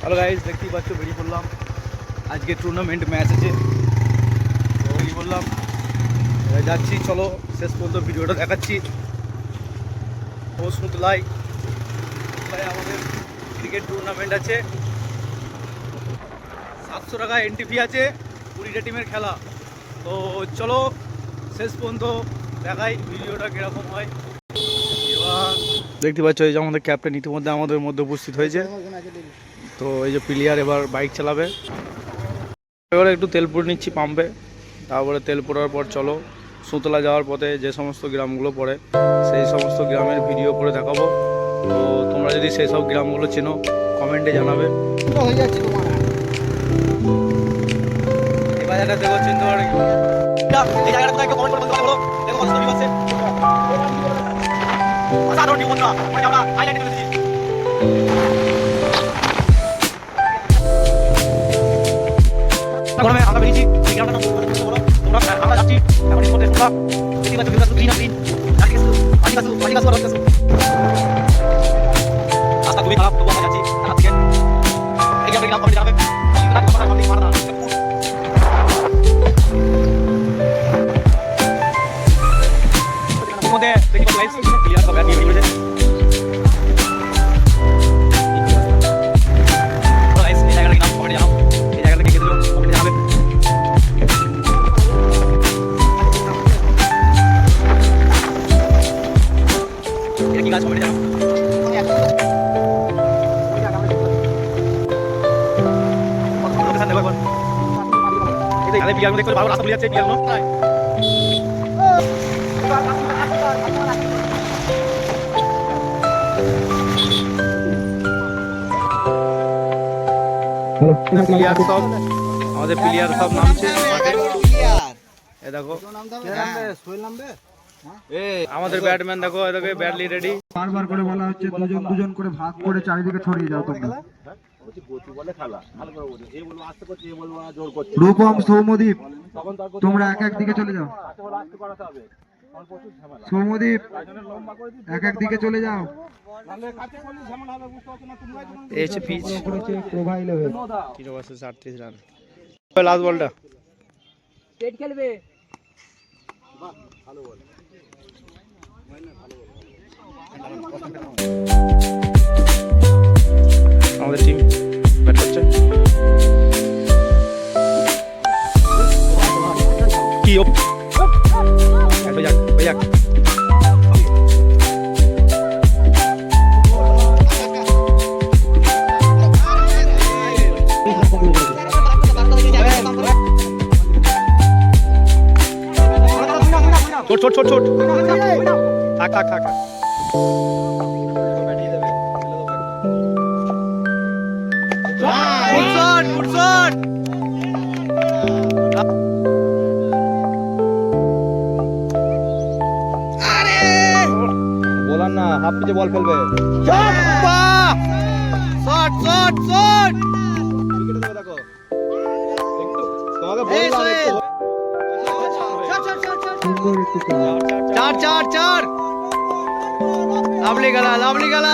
Hello guys, দেখতেই পাচ্ছ বেরিয়ে পড়লাম। আজকে টুর্নামেন্ট ম্যাচ আছে, তো বেরিয়ে পড়লাম, যাচ্ছি। চলো শেষ পর্যন্ত ভিডিওটা দেখাচ্ছি। ও সুতলাই আমাদের ক্রিকেট টুর্নামেন্ট আছে, 700 টাকা এন্ট্রি ফি আছে, 20টা টিমের খেলা। তো চলো শেষ পর্যন্ত দেখাই ভিডিওটা কীরকম হয়। এবার দেখতে পাচ্ছ এই যে আমাদের ক্যাপ্টেন ইতিমধ্যে আমাদের মধ্যে উপস্থিত হয়েছে। তো এই যে প্লেয়ার এবার বাইক চালাবে। এবারে একটু তেল পুড়ে নিচ্ছি পাম্পে, তারপরে তেল পোড়ার পর চলো সুতলা যাওয়ার পথে যে সমস্ত গ্রামগুলো পড়ে সেই সমস্ত গ্রামের ভিডিও করে দেখাবো। তো তোমরা যদি সেই সব গ্রামগুলো চেনো কমেন্টে জানাবে। হয়ে যাচ্ছে তোমার এই বাজারটা দেখো, চিনতে পারো এই জায়গাটা কোথায়, একটু কমেন্ট করে বলো। দেখো কত ছবি আছে, অসাধারণ জীবন না মানে আমরা হাইলাইট করে দিয়েছি। আমরা বেরিয়েছি এই গ্রামটা তোমরা আমরা যাচ্ছি এখন এই মধ্যে তোমরা দেখতে পাচ্ছ ভিউটা গ্রিন গ্রিন পানি গাছ রাস্তা খুবই খারাপ, তবু আমরা যাচ্ছি রাত থেকে এই গ্রামে গ্রাম কমিটি যাবে মধ্যে দেখতে পাচ্ছ গাইস ক্লিয়ার সব নিয়ে বেরিয়ে পড়েছে। এই জায়গাটা গ্রাম কমিটি জানাও, এই জায়গাটা কে দিল কমিটি জানাবে। এটা কি গাছ কমিটি জানাও। আরে বিয়ার মধ্যে ভালো রাস্তা বলে যাচ্ছে বিয়ার মধ্যে প্লেয়ার সব আমাদের প্লেয়ার সব নামছে মাঠে। এই দেখো আমাদের ব্যাটম্যান দেখো, এদিকে ব্যাটলি রেডি। বারবার করে বলা হচ্ছে দুজন দুজন করে ভাগ করে চারিদিকে ছড়িয়ে যাও তোমরা। রূপম, সৌমদীপ তোমরা এক এক দিকে চলে যাও। সৌমদীপ এক এক দিকে চলে যাও। এই হচ্ছে পিচ, প্রোভাইল লেভেল 38 রান। লাস্ট বলটা টেট খেলবে, বাহ ভালো বল। আমাদের টিম ব্যাট করছে কি ও যাক যাক ছোট ছোট ছোট থাক থাক থাক বলার না, হাফ পিচে বল ফেলবে। শট শট শট উইকেটে দেবে দেখো, একটু তোমাকে বললাম একটু চার চার চার। লাভলি গেলা লাভলি গেলা।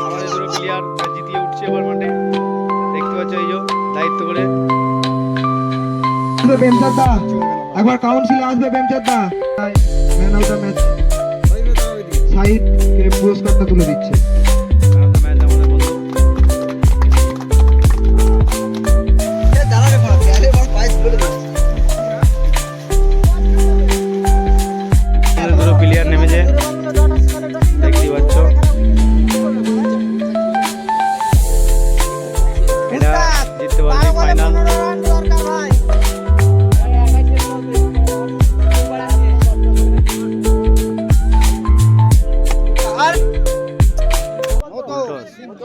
আমাদের দুটো প্লেয়ার জিতিয়ে উঠছে এবার মাঠে, দেখতে পাচ্ছ এই যে দায়িত্ব করে। বেমচাঁদা একবার কাউন্সিলে আসবে। বেমচাঁদা man of the match side কে পুরস্কারটা তুলে দিচ্ছে। প্লেয়ার নেমেছে দেখতে পাচ্ছ, এটা জিততে পারবে ফাইনাল।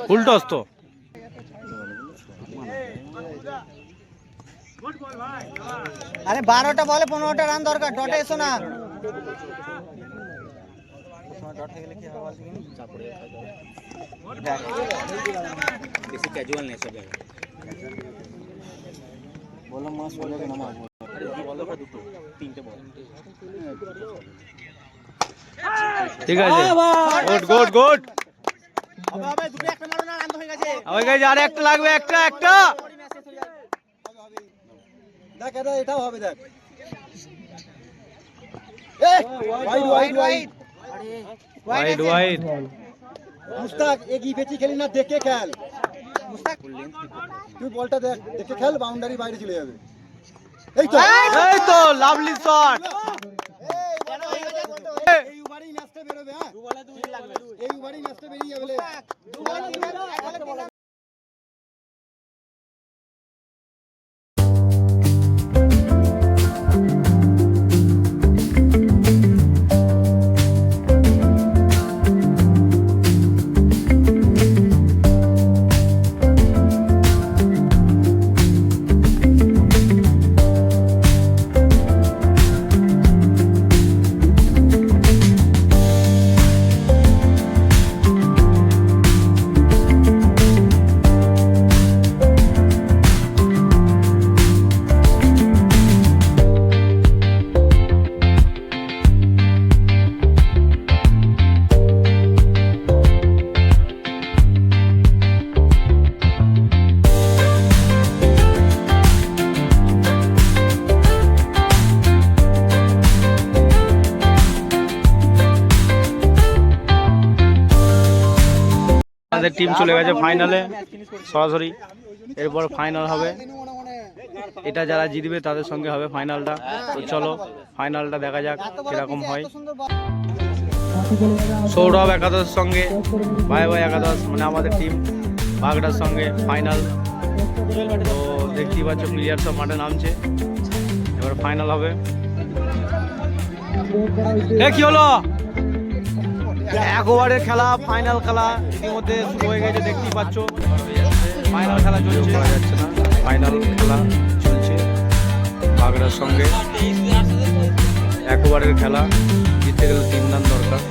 ফুলটস তো আরে 12টা বলে 15টা রান দরকার। ডটে এসো না, বেশি ক্যাজুয়াল নেই সব জায়গায়। বলো মাস বলে না মাস বলো দুটো তিনটে বল ঠিক আছে। Good good good. ওই গাইজ আর একটা লাগবে, একটা দেখ এটাও হবে দেখ। ওয়াইড মুস্তাক এগিয়ে পেছি খেলি না, দেখে খেল মুস্তাক, তুই বলটা দেখে খেল, বাউন্ডারি বাইরে চলে যাবে। এই তো লাভলি শট। এই ওভারেই ম্যাচটা বেরোবে। হ্যাঁ এই ওভারেই ম্যাচটা বেরিয়ে যাবে। আমাদের টিম চলে গেছে ফাইনালে সরাসরি। এরপর ফাইনাল হবে, এটা যারা জিতবে তাদের সঙ্গে হবে ফাইনালটা। তো চলো ফাইনালটা দেখা যাক কিরকম হয়। সৌরভ একাদশ সঙ্গে ভাই একাদশ, মানে আমাদের টিম বাগড়ার সঙ্গে ফাইনাল। তো দেখতেই পাচ্ছ প্লেয়ার সব মাঠে নামছে, এবার ফাইনাল হবে। কি হলো? 1 ওভারের খেলা, ফাইনাল খেলা ইতিমধ্যে শুরু হয়ে গেছে, দেখতেই পাচ্ছ ফাইনাল খেলা চলছে। যাচ্ছে না, ফাইনাল খেলা চলছে বাগড়ার সঙ্গে। 1 ওভারের খেলা, জিততে গেলে 3 রান দরকার।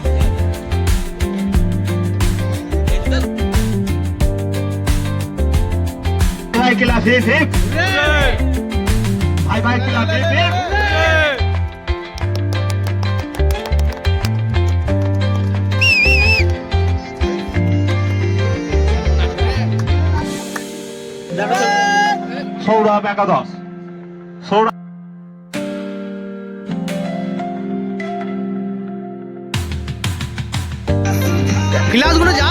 সৌরভ একাদশ, সৌরভ গ্লাসগুলো যা